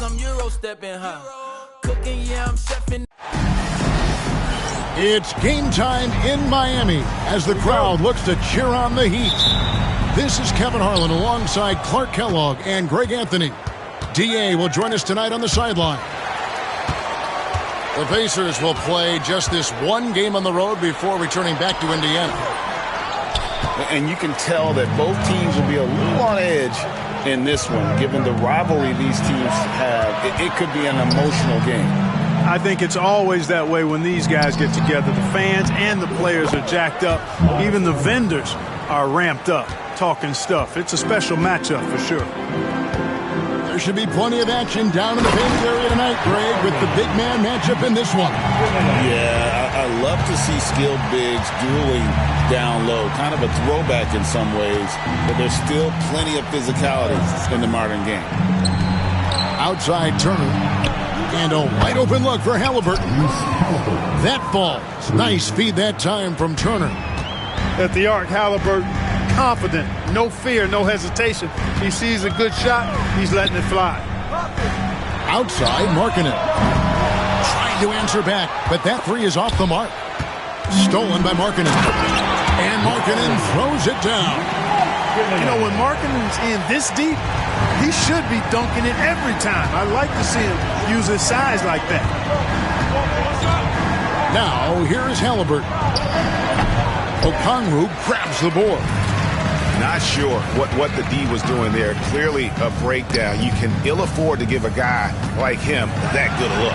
I'm Euro stepping, huh? Cooking, yeah, I'm chefing. It's game time in Miami as the crowd looks to cheer on the Heat. This is Kevin Harlan alongside Clark Kellogg and Greg Anthony. D.A. will join us tonight on the sideline. The Pacers will play just this one game on the road before returning back to Indiana. And you can tell that both teams will be a little on edge in this one. Given the rivalry these teams have, it could be an emotional game. I think it's always that way when these guys get together. The fans and the players are jacked up. Even the vendors are ramped up, talking stuff. It's a special matchup for sure. There should be plenty of action down in the paint area tonight, Greg, with the big man matchup in this one. Yeah, I love to see skilled bigs dueling down low. Kind of a throwback in some ways, but there's still plenty of physicality in the modern game. Outside Turner. And a wide open look for Halliburton. That falls. Nice feed that time from Turner. At the arc, Halliburton, confident, no fear, no hesitation. He sees a good shot, he's letting it fly. Outside, Markkanen. Trying to answer back, but that three is off the mark. Stolen by Markkanen. And Markkanen throws it down. You know, when Markkanen's in this deep, he should be dunking it every time. I like to see him use his size like that. Now, here is Halliburton. Okongwu grabs the board. Not sure what the D was doing there. Clearly a breakdown. You can ill afford to give a guy like him that good a look.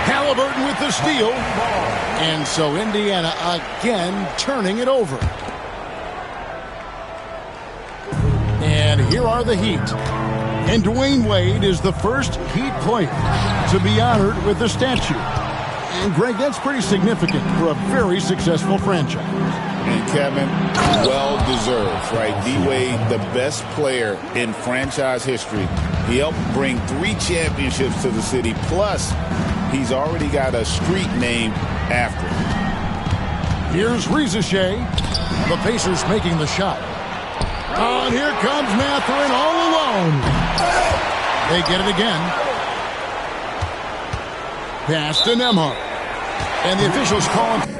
Halliburton with the steal. And so Indiana again turning it over. And here are the Heat. And Dwayne Wade is the first Heat player to be honored with a statue. And Greg, that's pretty significant for a very successful franchise. And Kevin, well deserved, right? D-Wade, the best player in franchise history. He helped bring 3 championships to the city. Plus, he's already got a street named after him. Here's Reza Shea. The Pacers making the shot. Oh, and here comes Mathurin all alone. They get it again. Pass to Nembhard. And the officials call him.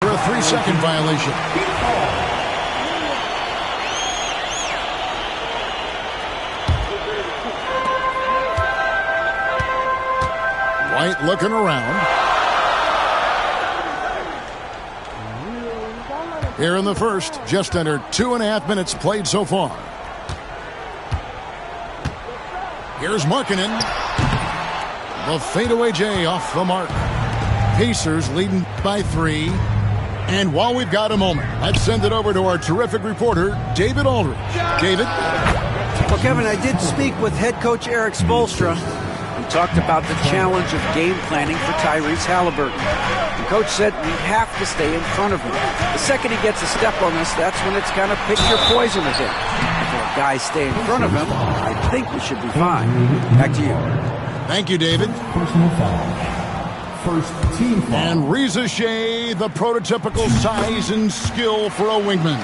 For a 3-second violation. White looking around. Here in the first, just under 2.5 minutes played so far. Here's Markkanen. The fadeaway J off the mark. Pacers leading by 3. And while we've got a moment, let's send it over to our terrific reporter, David Aldridge. David? Well, Kevin, I did speak with head coach Erik Spoelstra. We talked about the challenge of game planning for Tyrese Halliburton. The coach said we have to stay in front of him. The second he gets a step on us, that's when it's kind of pick your poison with him. If our guys stay in front of him, I think we should be fine. Back to you. Thank you, David. Personal foul. First team foul. And Reza Shea, the prototypical size and skill for a wingman.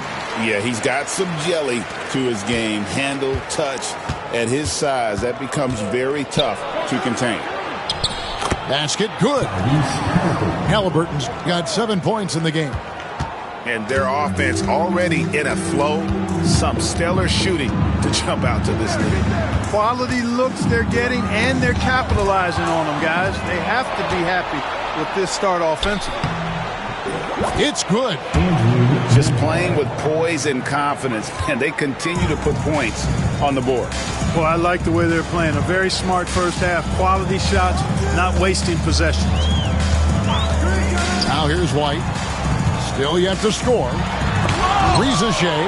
Yeah, he's got some jelly to his game. Handle, touch. At his size, that becomes very tough to contain. Basket good. Halliburton's got 7 points in the game. And their offense already in a flow. Some stellar shooting to jump out to this lead. Quality looks they're getting, and they're capitalizing on them, guys. They have to be happy with this start offensively. It's good. Just playing with poise and confidence, and they continue to put points on the board. Well, I like the way they're playing. A very smart first half. Quality shots, not wasting possessions. Now here's White. Still yet to score. Reza Shea.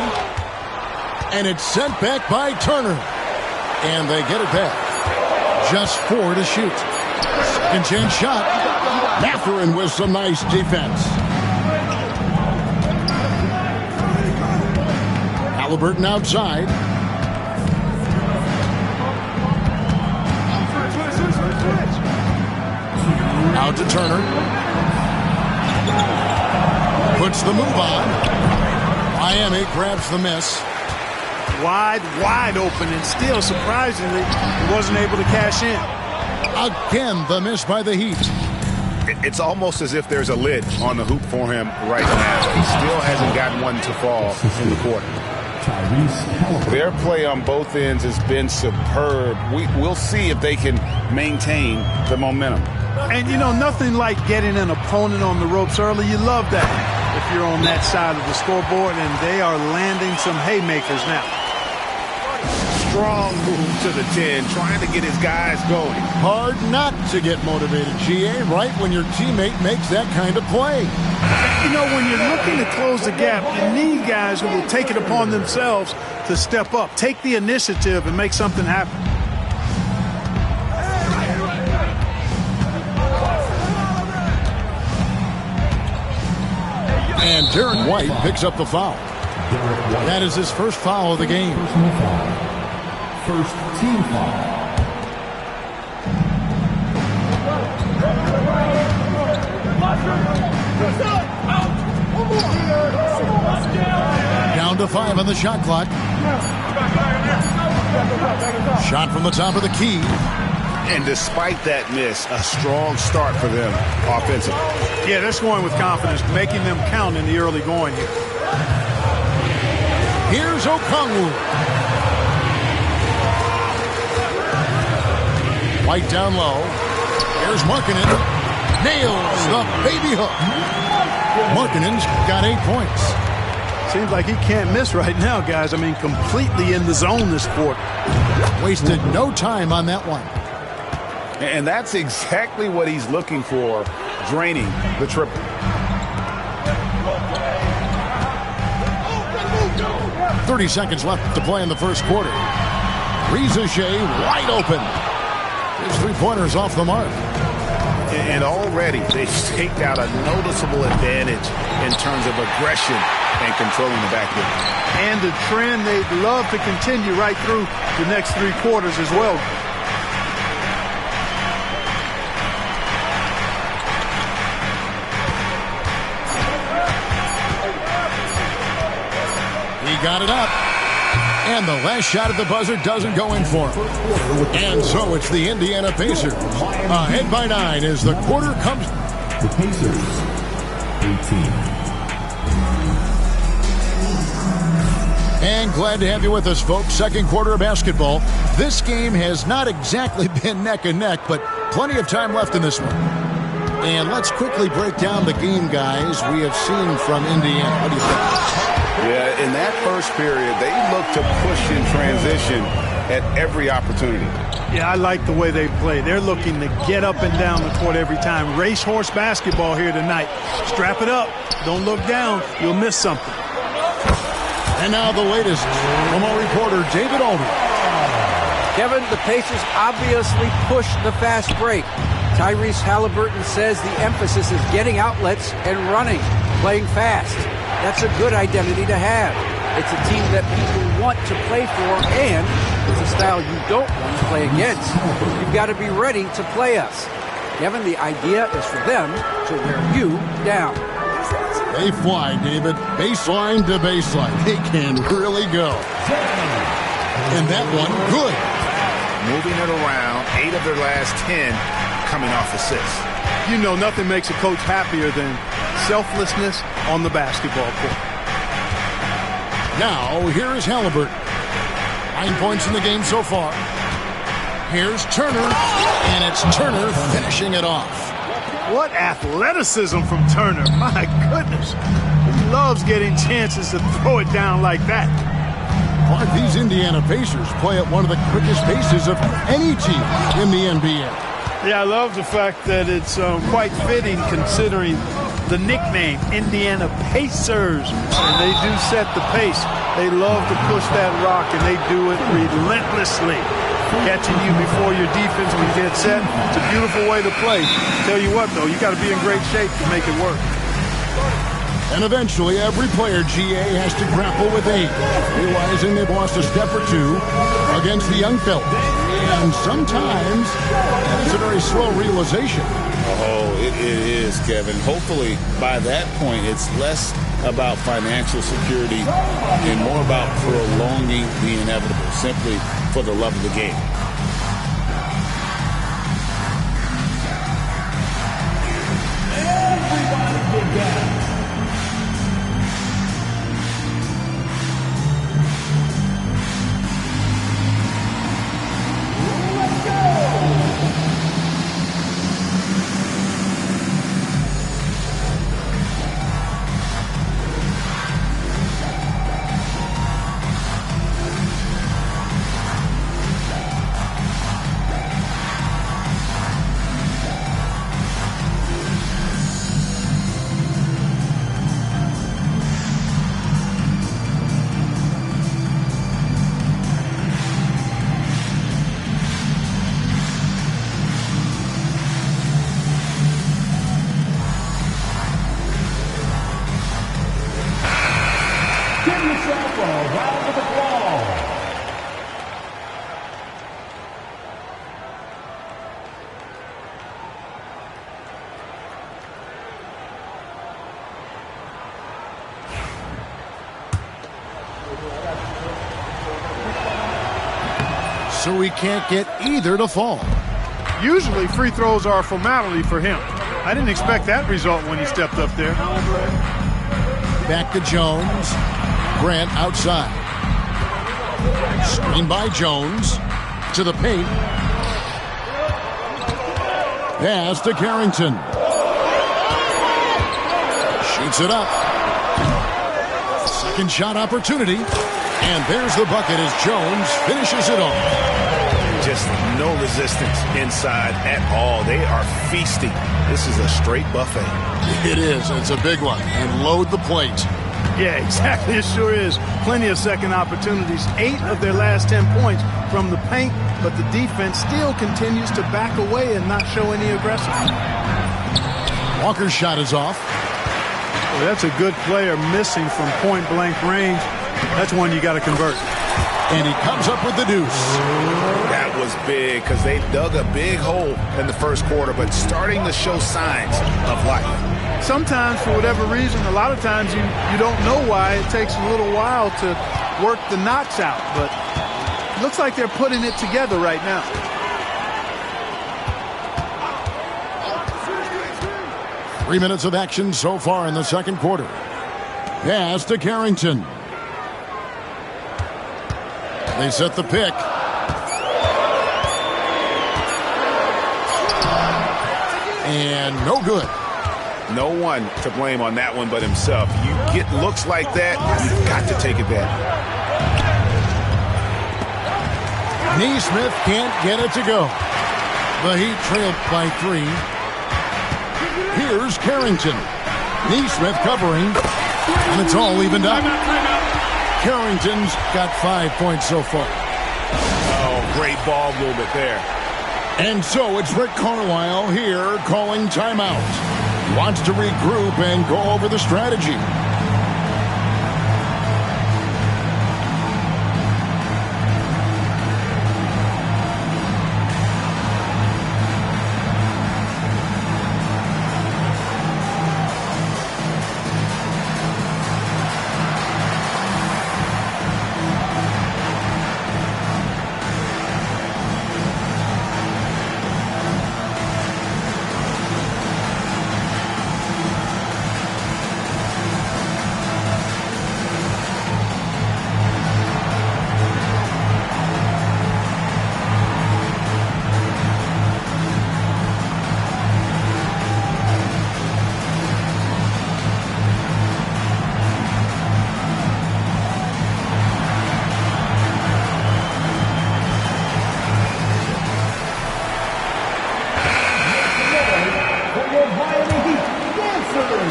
And it's sent back by Turner. And they get it back. Just 4 to shoot. Second chance shot. Mathurin with some nice defense. Halliburton outside. Out to Turner. Puts the move on. Miami grabs the miss. Wide open, and still, surprisingly, he wasn't able to cash in. Again, the miss by the Heat. It's almost as if there's a lid on the hoop for him right now. He still hasn't gotten one to fall in the quarter. Their play on both ends has been superb. We'll see if they can maintain the momentum. And, you know, nothing like getting an opponent on the ropes early. You love that if you're on that side of the scoreboard, and they are landing some haymakers now. Strong move to the 10, trying to get his guys going. Hard not to get motivated, GA, right when your teammate makes that kind of play. You know, when you're looking to close the gap, you need guys who will take it upon themselves to step up, take the initiative, and make something happen. And Derek White picks up the foul. That is his first foul of the game. First team foul. Down to 5 on the shot clock. Shot from the top of the key. And despite that miss, a strong start for them offensively. Yeah, they're scoring with confidence, making them count in the early going here. Here's Okongwu. White down low. Here's Markkanen. Nails the baby hook. Markkanen's got 8 points. Seems like he can't miss right now, guys. I mean, completely in the zone this quarter. Wasted no time on that one. And that's exactly what he's looking for, draining the triple. .30 seconds left to play in the first quarter. Reza Shea wide open. His three-pointers off the mark. And already they've staked out a noticeable advantage in terms of aggression and controlling the backcourt. And the trend they'd love to continue right through the next 3 quarters as well. He got it up. And the last shot at the buzzer doesn't go in for him. And so it's the Indiana Pacers. Ahead by 9 as the quarter comes. The Pacers, 18. And glad to have you with us, folks. Second quarter of basketball. This game has not exactly been neck and neck, but plenty of time left in this one. And let's quickly break down the game, guys, we have seen from Indiana. What do you think? Yeah, in that first period, they looked to push in transition at every opportunity. Yeah, I like the way they play. They're looking to get up and down the court every time. Racehorse basketball here tonight. Strap it up. Don't look down. You'll miss something. And now the latest from our reporter, David Aldridge. Kevin, the Pacers obviously pushed the fast break. Tyrese Halliburton says the emphasis is getting outlets and running, playing fast. That's a good identity to have. It's a team that people want to play for, and it's a style you don't want to play against. You've got to be ready to play us. Kevin, the idea is for them to wear you down. They fly, David. Baseline to baseline. They can really go. And that one, good. Moving it around, 8 of their last 10 coming off assists. You know, nothing makes a coach happier than selflessness on the basketball court. Now, here is Halliburton. 9 points in the game so far. Here's Turner, and it's Turner finishing it off. What athleticism from Turner. My goodness. He loves getting chances to throw it down like that. Clark, these Indiana Pacers play at one of the quickest paces of any team in the NBA. Yeah, I love the fact that it's quite fitting considering the nickname, Indiana Pacers. And they do set the pace. They love to push that rock, and they do it relentlessly. Catching you before your defense can get set. It's a beautiful way to play. Tell you what, though, you got to be in great shape to make it work. And eventually, every player, GA, has to grapple with age, realizing they've lost a step or two against the young fellas. And sometimes, it's a very slow realization. Oh, it is, Kevin. Hopefully, by that point, it's less about financial security and more about prolonging the inevitable, simply for the love of the game. Everybody get down. So he can't get either to fall. Usually free throws are a formality for him. I didn't expect that result when he stepped up there. Back to Jones. Grant outside. Screen by Jones. To the paint. Pass to Carrington. Shoots it up. Second shot opportunity. And there's the bucket as Jones finishes it off. Just no resistance inside at all. They are feasting. This is a straight buffet. It is. It's a big one. And load the plate. Yeah, exactly. It sure is. Plenty of second opportunities. 8 of their last 10 points from the paint, but the defense still continues to back away and not show any aggression. Walker's shot is off. Well, that's a good player missing from point-blank range. That's one you got to convert. And he comes up with the deuce. That was big because they dug a big hole in the first quarter, but starting to show signs of life. Sometimes, for whatever reason, a lot of times you don't know why. It takes a little while to work the knots out, but it looks like they're putting it together right now. Three minutes of action so far in the second quarter. Pass to Carrington. They set the pick. And no good. No one to blame on that one but himself. You get looks like that, you've got to take it back. Neesmith can't get it to go. The Heat trailed by 3. Here's Carrington. Neesmith covering, and it's all evened up. Carrington's got 5 points so far. Oh, great ball movement there. And so it's Rick Carlisle here calling timeout. Wants to regroup and go over the strategy.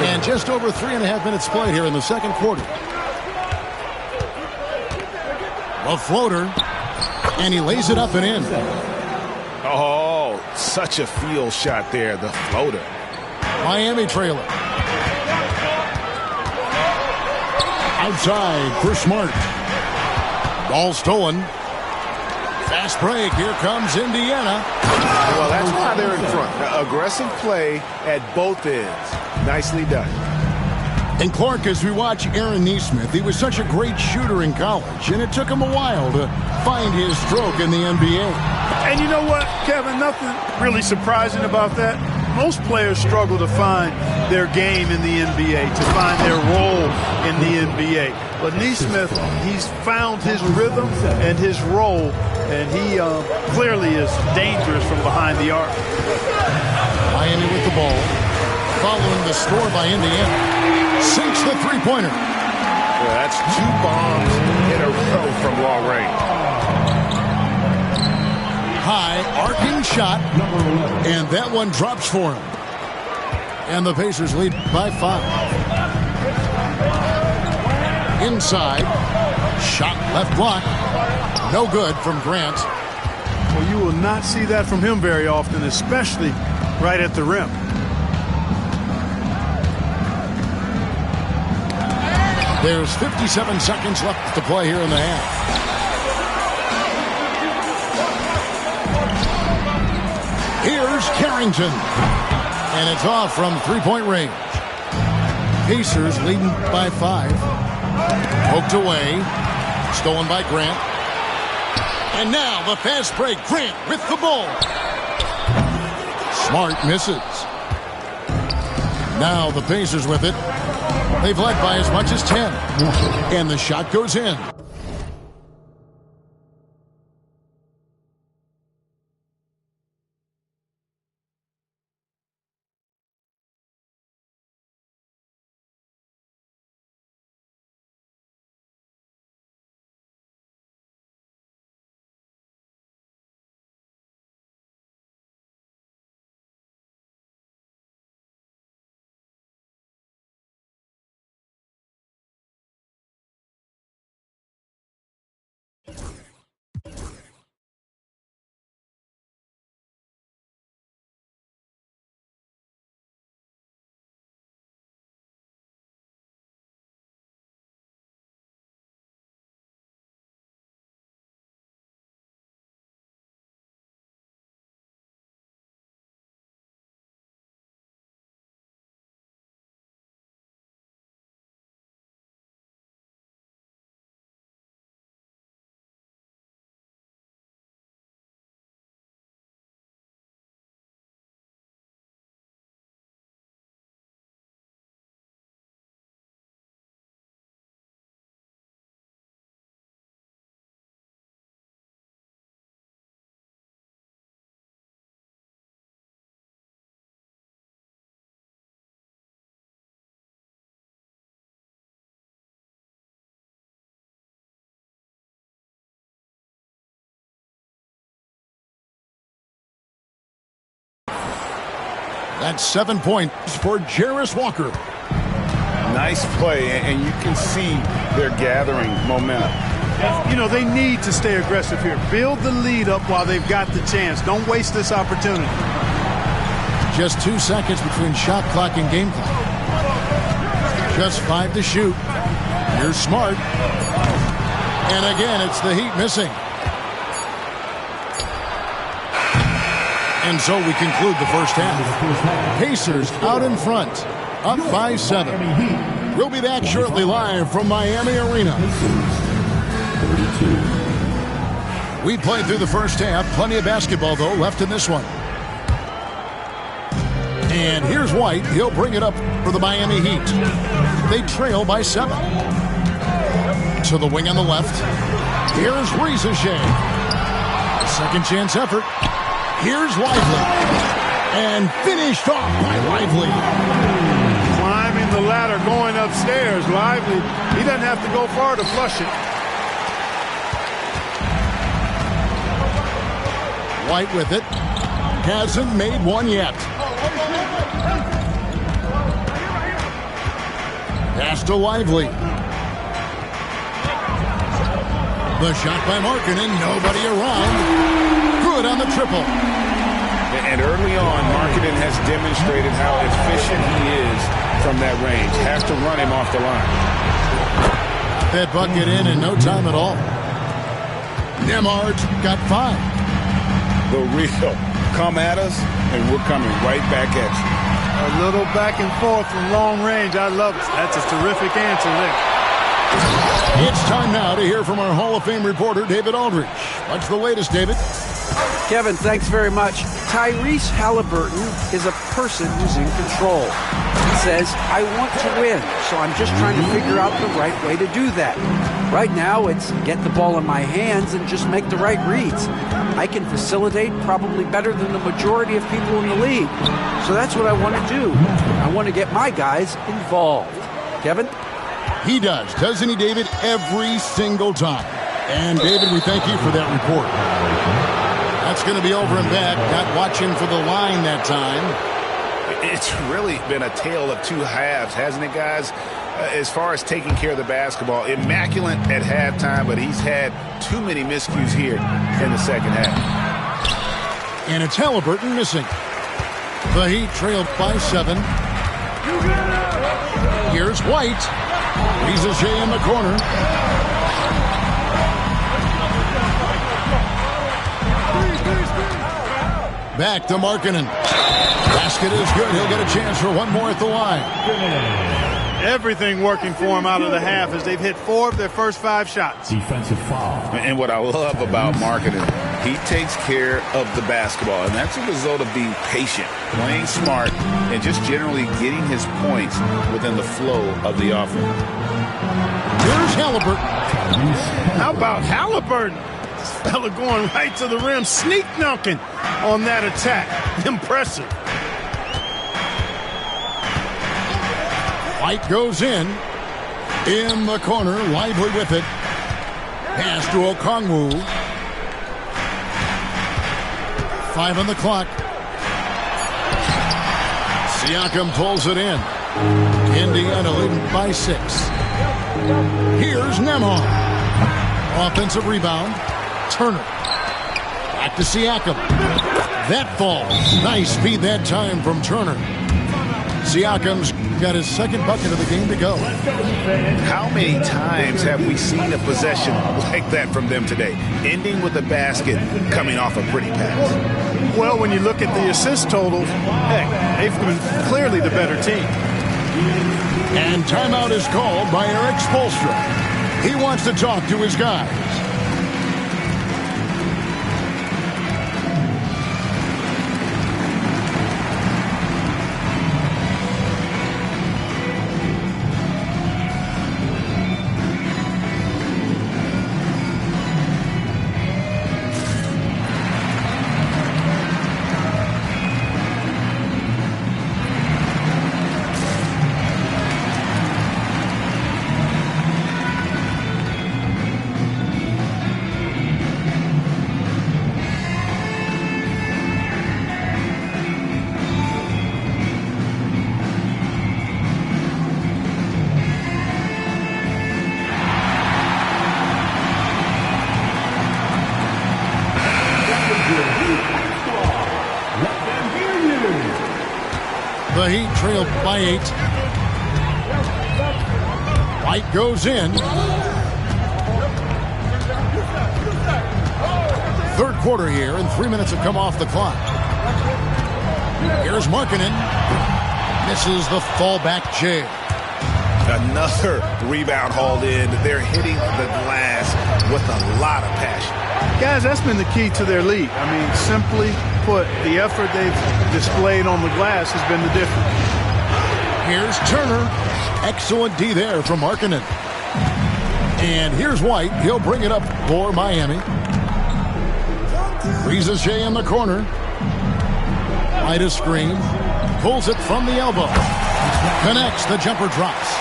And just over 3.5 minutes played here in the second quarter. A floater, and he lays it up and in. Oh, such a field shot there, the floater. Miami trailer. Outside for Smart. Ball stolen. Fast break. Here comes Indiana. Well, that's why they're in front. Aggressive play at both ends. Nicely done. And Clark, as we watch Aaron Neesmith, he was such a great shooter in college, and it took him a while to find his stroke in the NBA. And you know what, Kevin? Nothing really surprising about that. Most players struggle to find their game in the NBA, to find their role in the NBA. But Neesmith, he's found his rhythm and his role, and he clearly is dangerous from behind the arc. Miami with the ball, following the score by Indiana. Sinks the three-pointer. Well, that's 2 bombs in a row from long range. High, arcing shot, and that one drops for him. And the Pacers lead by 5. Inside, shot left block. No good from Grant. Well, you will not see that from him very often, especially right at the rim. There's 57 seconds left to play here in the half. Here's Carrington. And it's off from three-point range. Pacers leading by 5. Poked away. Stolen by Grant. And now the fast break. Grant with the ball. Smart misses. Now the Pacers with it. They've led by as much as 10. And the shot goes in. That's 7 points for Jarace Walker. Nice play, and you can see they're gathering momentum. You know, they need to stay aggressive here. Build the lead up while they've got the chance. Don't waste this opportunity. Just 2 seconds between shot clock and game clock. Just 5 to shoot. Here's Smart. And again, it's the Heat missing. And so we conclude the first half. Pacers out in front, up by 7. We'll be back shortly live from Miami Arena. We played through the first half. Plenty of basketball, though, left in this one. And here's White. He'll bring it up for the Miami Heat. They trail by 7. To the wing on the left. Here's Reza Shea. Second chance effort. Here's Lively. And finished off by Lively. Climbing the ladder, going upstairs. Lively, he doesn't have to go far to flush it. White with it. Hasn't made one yet. Pass to Lively. The shot by Markkanen. Nobody around. Good on the triple. And early on, Markkanen has demonstrated how efficient he is from that range. Has to run him off the line. That bucket in no time at all. Nembhard's got 5. The real. Come at us, and we're coming right back at you. A little back and forth from long range. I love it. That's a terrific answer there. It's time now to hear from our Hall of Fame reporter, David Aldridge. What's the latest, David? Kevin, thanks very much. Tyrese Halliburton is a person who's in control. He says, I want to win, so I'm just trying to figure out the right way to do that. Right now, it's get the ball in my hands and just make the right reads. I can facilitate probably better than the majority of people in the league. So that's what I want to do. I want to get my guys involved. Kevin? He does, doesn't he, David? Every single time. And, David, we thank you for that report. That's going to be over and back. Not watching for the line that time. It's really been a tale of 2 halves, hasn't it, guys? As far as taking care of the basketball, immaculate at halftime, but he's had too many miscues here in the second half. And it's Halliburton missing. The Heat trailed by 7. Here's White. Reza Shea in the corner. Back to Markkanen. Basket is good. He'll get a chance for one more at the line. Everything working for him out of the half as they've hit 4 of their first 5 shots. Defensive foul. And what I love about Markkanen, he takes care of the basketball, and that's a result of being patient, playing smart, and just generally getting his points within the flow of the offense. Here's Halliburton. How about Halliburton? This fella going right to the rim, sneak dunking on that attack. Impressive. White goes in the corner, Lively with it. Pass to Okongwu. 5 on the clock. Siakam pulls it in. Indiana leading by 6. Here's Nembhard. Offensive rebound. Turner. Back to Siakam. That falls. Nice speed that time from Turner. Siakam's got his second bucket of the game to go. How many times have we seen a possession like that from them today, ending with a basket coming off a pretty pass? Well, when you look at the assist totals, heck, they've been clearly the better team. And timeout is called by Erik Spoelstra. He wants to talk to his guys. The Heat trail by 8. White goes in. Third quarter here, and 3 minutes have come off the clock. Here's Markkanen. Misses the fallback jam. Another rebound hauled in. They're hitting the glass with a lot of passion. Guys, that's been the key to their lead. I mean, simply put, the effort they've displayed on the glass has been the difference. Here's Turner. Excellent D there from Markkanen. And here's White. He'll bring it up for Miami. Risacher in the corner. White a screen. Pulls it from the elbow. Connects. The jumper drops.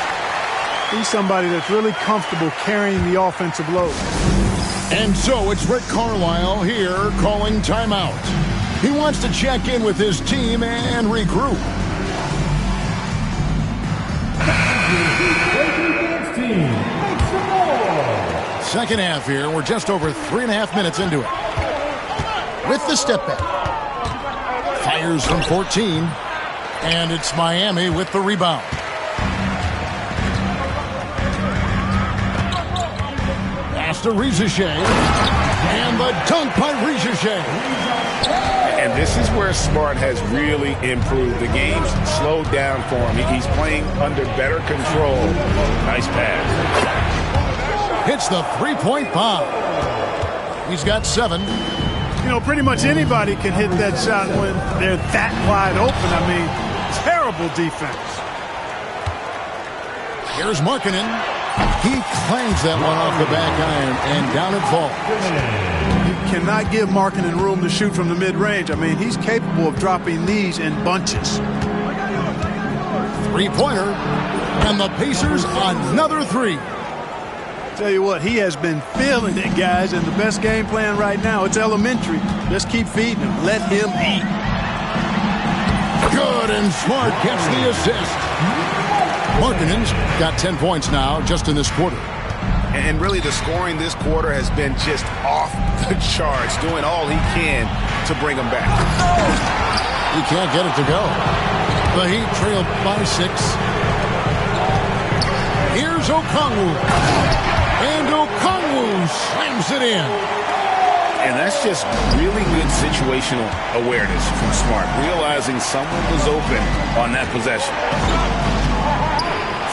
He's somebody that's really comfortable carrying the offensive load. And so it's Rick Carlisle here calling timeout. He wants to check in with his team and regroup. Second half here. We're just over 3.5 minutes into it. With the step back. Fires from 14. And it's Miami with the rebound. Pass to Risacher. And the dunk by Risacher. And this is where Smart has really improved. The game's slowed down for him. He's playing under better control. Nice pass. Hits the three-point bomb. He's got 7. You know, pretty much anybody can hit that shot when they're that wide open. I mean, terrible defense. Here's Markkanen. He clangs that one off the back iron, and down it falls. You cannot give Markkanen room to shoot from the mid-range. I mean, he's capable of dropping these in bunches. Three-pointer, and the Pacers another 3. Tell you what, he has been feeling it, guys, and the best game plan right now, it's elementary. Just keep feeding him. Let him eat. Good, and Smart gets the assist. Markkanen's got 10 points now just in this quarter. And really the scoring this quarter has been just off the charts, doing all he can to bring them back. He can't get it to go. The Heat trailed by 6. Here's Okongwu. And Okongwu slams it in. And that's just really good situational awareness from Smart, realizing someone was open on that possession.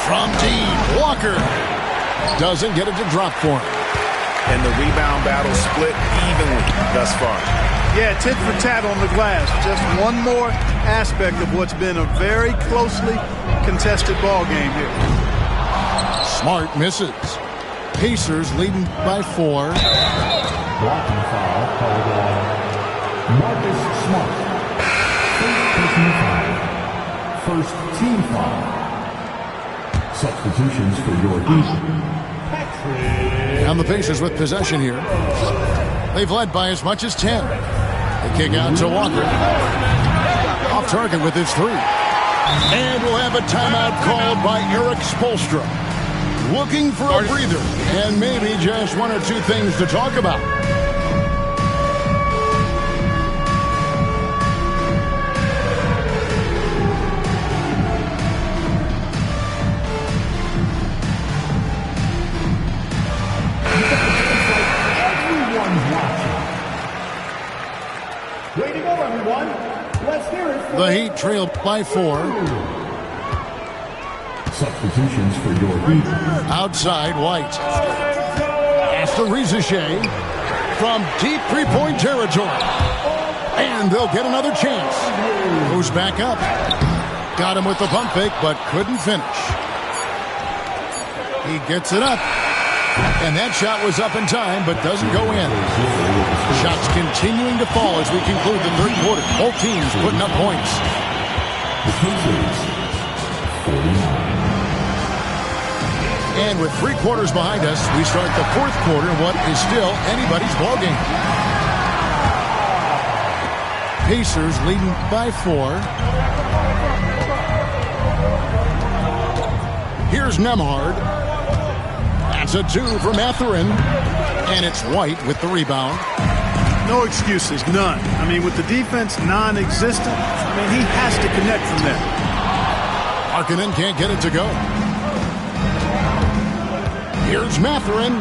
From deep, Walker doesn't get it to drop for him. And the rebound battle split evenly thus far. Yeah, tit for tat on the glass. Just one more aspect of what's been a very closely contested ball game here. Smart misses. Pacers leading by 4. Blocking foul called on Marcus Smart. First team foul. Substitutions for your team. And the Pacers with possession here. They've led by as much as 10. The kick out to Walker. Off target with his 3. And we'll have a timeout called by Eric Spoelstra. Looking for a breather and maybe just 1 or 2 things to talk about. Way to go, everyone. Let's hear it for The Heat trailed by 4. Substitutions for your team. Outside, White. Pass to Risacher from deep three-point territory. And they'll get another chance. Goes back up. Got him with the pump fake, but couldn't finish. He gets it up. And that shot was up in time, but doesn't go in. Shots continuing to fall as we conclude the third quarter. Both teams putting up points. The Pacers, 49. And with 3 quarters behind us, we start the fourth quarter in what is still anybody's ballgame. Pacers leading by 4. Here's Nembhard. That's a 2 from Mathurin. And it's White with the rebound. No excuses, none. I mean, with the defense non-existent, I mean, he has to connect from there. Markkanen can't get it to go. Here's Mathurin.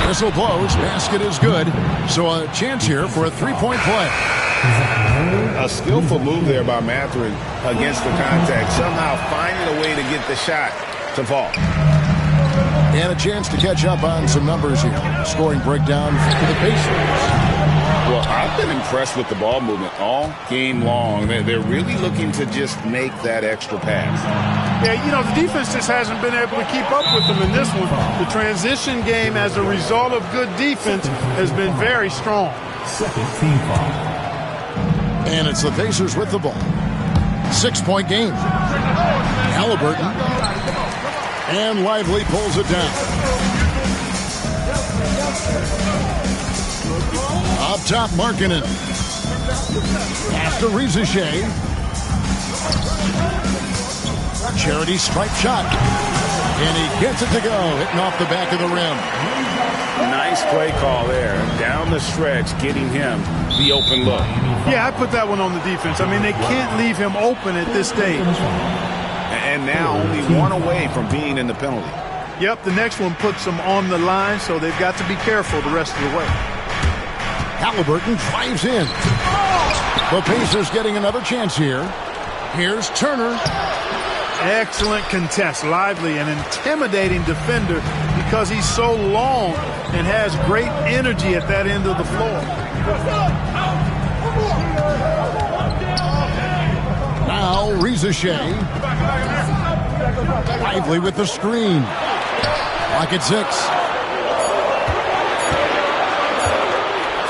Whistle blows. Basket is good. So a chance here for a three-point play. A skillful move there by Mathurin against the contact. Somehow finding a way to get the shot to fall. And a chance to catch up on some numbers here. Scoring breakdown for the Pacers. Well, I've been impressed with the ball movement all game long. They're really looking to just make that extra pass. Yeah, you know, the defense just hasn't been able to keep up with them in this one. The transition game, as a result of good defense, has been very strong. Second team foul. And it's the Pacers with the ball. 6-point game. Halliburton. And Lively pulls it down. Up top, Markkanen. Pass to Rizachet. Charity stripe shot. And he gets it to go, hitting off the back of the rim. Nice play call there. Down the stretch, getting him the open look. Yeah, I put that one on the defense. I mean, they can't leave him open at this stage. And now only one away from being in the penalty. Yep, the next one puts them on the line, so they've got to be careful the rest of the way. Halliburton drives in. The Pacers getting another chance here. Here's Turner. Excellent contest. Lively, an intimidating defender because he's so long and has great energy at that end of the floor. Now Rizachet. Lively with the screen. Lock at 6.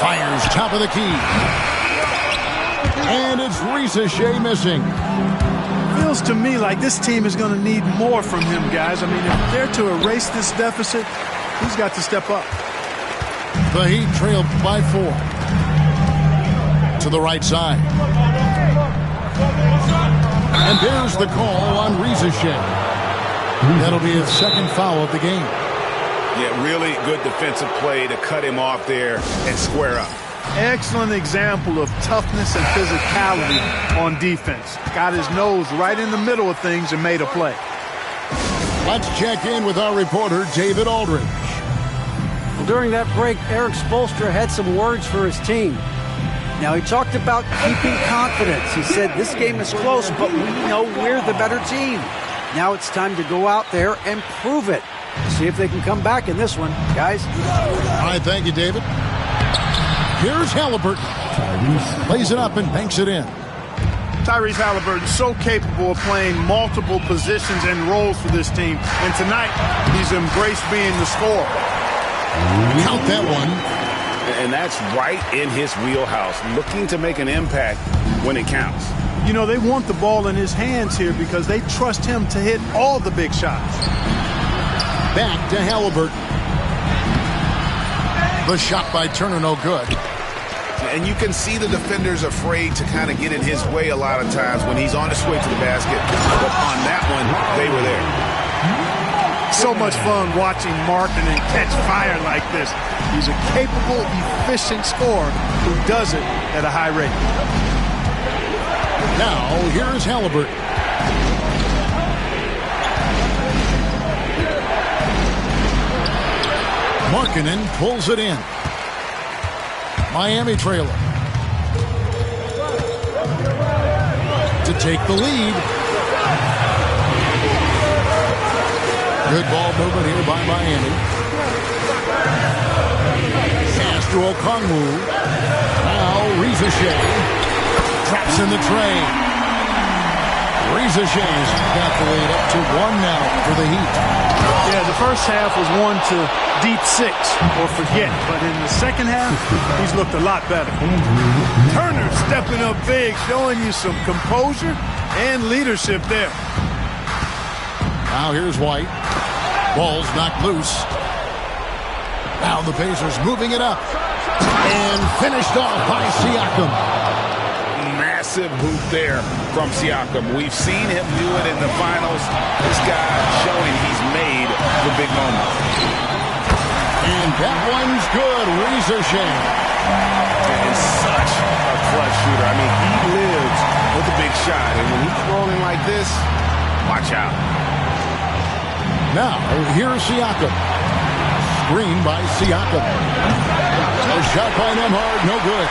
Fires top of the key. And it's Rizachet missing. Feels to me like this team is going to need more from him, guys. I mean, if they're to erase this deficit, he's got to step up. The Heat trail by 4. To the right side. And there's the call on Rizachet. That'll be his second foul of the game. Yeah, really good defensive play to cut him off there and square up. Excellent example of toughness and physicality on defense. Got his nose right in the middle of things and made a play. Let's check in with our reporter, David Aldridge. Well, during that break, Erik Spoelstra had some words for his team. Now, he talked about keeping confidence. He said, this game is close, but we know we're the better team. Now it's time to go out there and prove it. See if they can come back in this one, guys. All right, thank you, David. Here's Halliburton. Lays it up and banks it in. Tyrese Halliburton so capable of playing multiple positions and roles for this team. And tonight, he's embraced being the scorer. Count that one. And that's right in his wheelhouse, looking to make an impact when it counts. You know, they want the ball in his hands here because they trust him to hit all the big shots. Back to Halliburton. The shot by Turner, no good. And you can see the defenders afraid to kind of get in his way a lot of times when he's on his way to the basket. But on that one, they were there. So much fun watching Markkanen catch fire like this. He's a capable, efficient scorer who does it at a high rate. Now, here's Halliburton. Markkanen pulls it in. Miami trailer. To take the lead. Good ball movement here by Miami. Pass to Okongwu. Now Rizachet. Traps in the tray. Rizachet's got the lead up to 1 now for the Heat. Yeah, the first half was 1 to deep 6 or forget. But in the second half, he's looked a lot better. Turner stepping up big, showing you some composure and leadership there. Now here's White. Ball's knocked loose. Now the Pacers moving it up. And finished off by Siakam. Massive hoop there from Siakam. We've seen him do it in the finals. This guy showing he's made the big moment. And that one's good. Rizachet. And such a clutch shooter. I mean, he lives with a big shot. And when he's rolling like this, Watch out. Now, here's Siakam. Screen by Siakam. A shot by Nembhard, no good.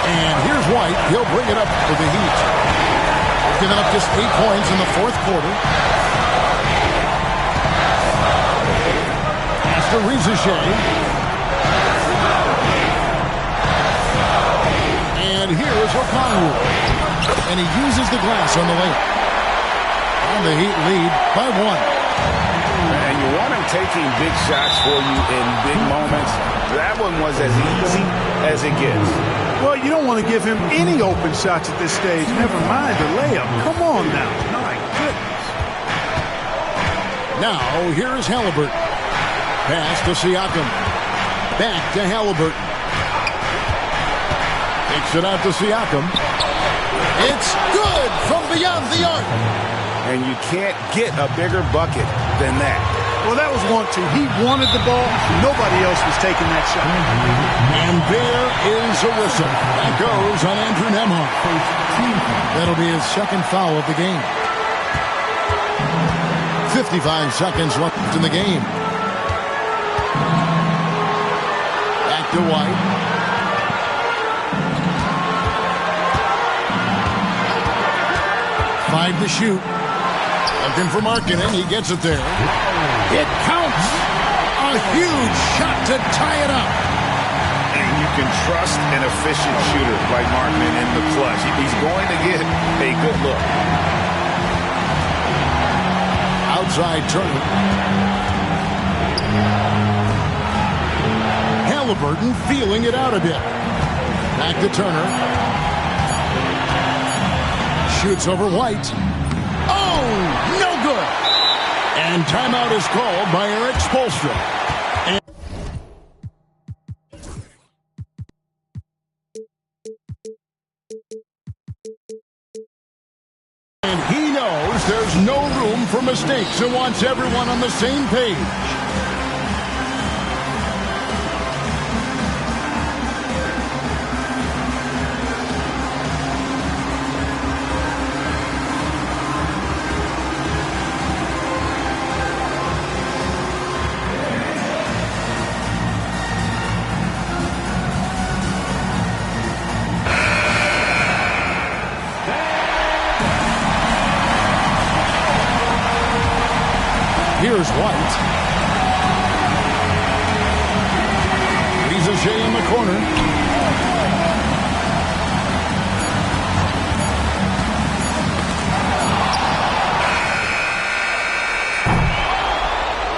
And here's White. He'll bring it up for the Heat. Giving up just 8 points in the fourth quarter. Pass to Rizachet. And here is O'Connor. And he uses the glass on the layup. And the Heat lead by 1. And you want him taking big shots for you in big moments. That one was as easy as it gets. Well, you don't want to give him any open shots at this stage. Never mind the layup. Come on now. My goodness. Now, here is Halliburton. Pass to Siakam. Back to Halliburton. Takes it out to Siakam. It's good from beyond the arc. And you can't get a bigger bucket than that. Well, that was 1-2. He wanted the ball. Nobody else was taking that shot. And there is a whistle. That goes on Andrew Nembhard. That'll be his second foul of the game. 55 seconds left in the game. Back to White. Five to shoot. Looking for Markkanen. He gets it there. It counts. A huge shot to tie it up. And you can trust an efficient shooter like Markkanen in the clutch. He's going to get a good look. Outside Turner. Halliburton feeling it out a bit. Back to Turner. Shoots over White. Oh, no good. And timeout is called by Erik Spoelstra. And he knows there's no room for mistakes and wants everyone on the same page. Here's White. Rizachet in the corner.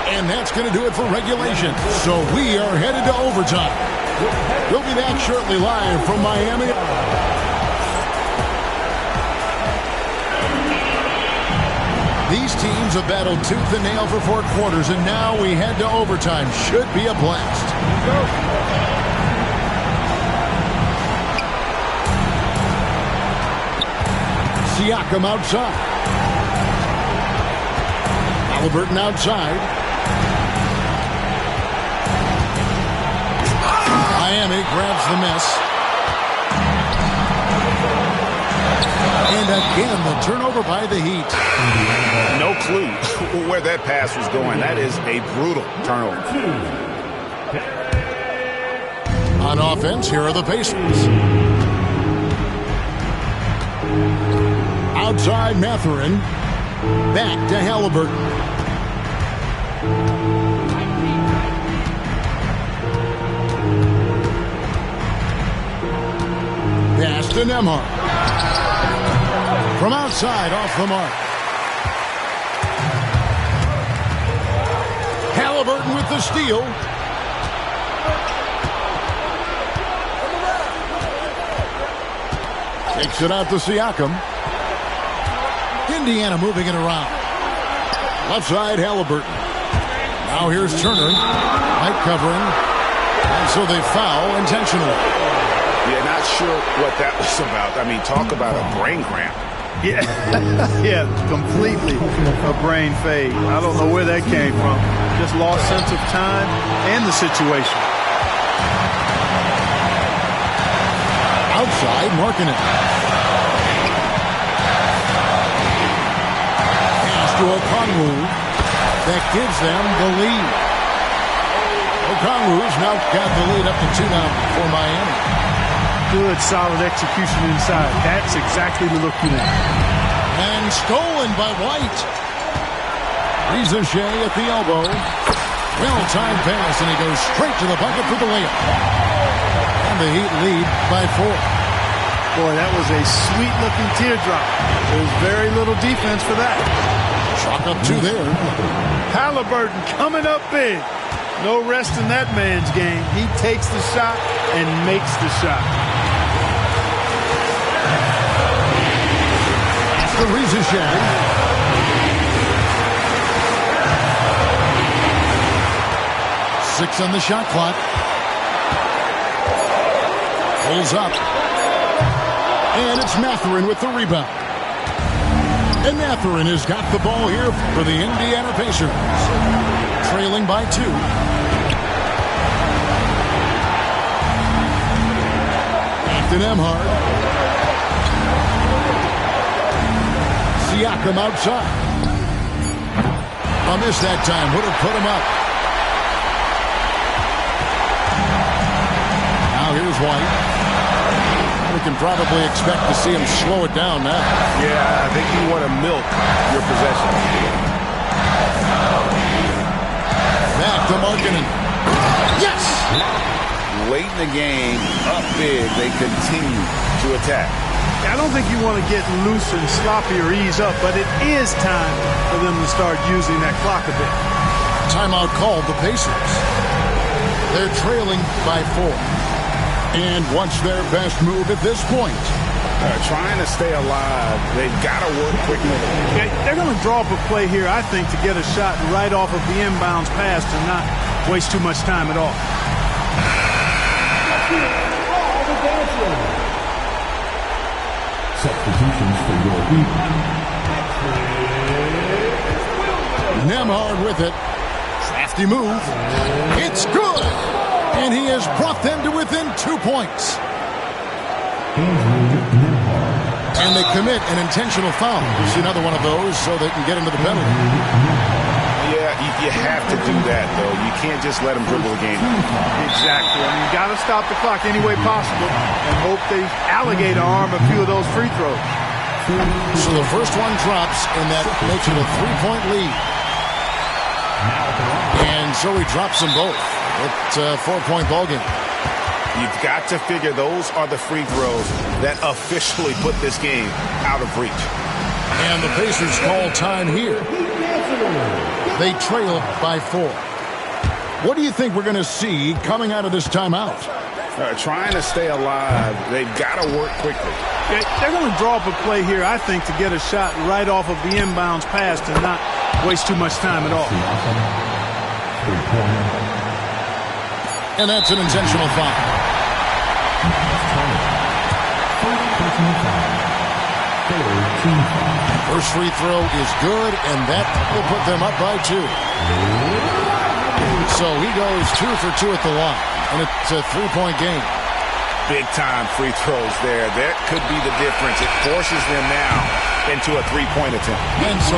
And that's going to do it for regulation. So we are headed to overtime. We'll be back shortly live from Miami. These teams have battled tooth and nail for 4 quarters, and now we head to overtime. Should be a blast. Siakam outside. Halliburton outside. Miami grabs the miss. And again, the turnover by the Heat. No clue where that pass was going. That is a brutal turnover. On offense, here are the Pacers. Outside Mathurin. Back to Halliburton. Pass to Nembhard. From outside, off the mark. Halliburton with the steal. Takes it out to Siakam. Indiana moving it around. Left side, Halliburton. Now here's Turner. Light covering. And so they foul intentionally. Yeah, not sure what that was about. I mean, talk about a brain cramp. Yeah, yeah, completely a brain fade. I don't know where that came from. Just lost sense of time and the situation. Outside, Markkanen. to Okongwu. That gives them the lead. Okongwu's now got the lead up to 2 now for Miami. Good, solid execution inside. That's exactly the look you want. And stolen by White. Reza Shea at the elbow. Well-timed pass, and he goes straight to the bucket for the layup. And the Heat lead by 4. Boy, that was a sweet-looking teardrop. There's very little defense for that. Chalk up 2 there. Halliburton coming up big. No rest in that man's game. He takes the shot and makes the shot. After Reza Shea. Six on the shot clock. Pulls up. And it's Mathurin with the rebound. And Mathurin has got the ball here for the Indiana Pacers. Trailing by 2. Ethan Emhart. Siakam outside. A miss that time. Would have put him up. Here's White. We can probably expect to see him slow it down now. Yeah, I think you want to milk your possession. Back to Markkanen. Yes! Late in the game, up big, they continue to attack. I don't think you want to get loose and sloppy or ease up, but it is time for them to start using that clock a bit. Timeout called the Pacers. They're trailing by 4. And what's their best move at this point? Trying to stay alive. They've got to work quickly. They're going to draw up a play here, I think, to get a shot right off of the inbounds pass and not waste too much time at all. Substitutions for your Heat. Nembhard with it. Crafty move. It's good. And he has brought them to within 2 points. And they commit an intentional foul. It's another one of those so they can get into the penalty. Yeah, you have to do that, though. You can't just let them dribble the game. Exactly. I mean, you got to stop the clock any way possible and hope they alligator arm a few of those free throws. So the first one drops, and that makes it a 3-point lead. And so he drops them both. It's a 4-point ballgame. You've got to figure those are the free throws that officially put this game out of reach. And the Pacers call time here. They trail by 4. What do you think we're going to see coming out of this timeout? Trying to stay alive. They've got to work quickly. They're going to draw up a play here, I think, to get a shot right off of the inbounds pass and not waste too much time at all. And that's an intentional foul. First free throw is good, and that will put them up by 2. So he goes 2 for 2 at the line, and it's a 3-point game. Big-time free throws there. That could be the difference. It forces them now into a 3-point attempt. And so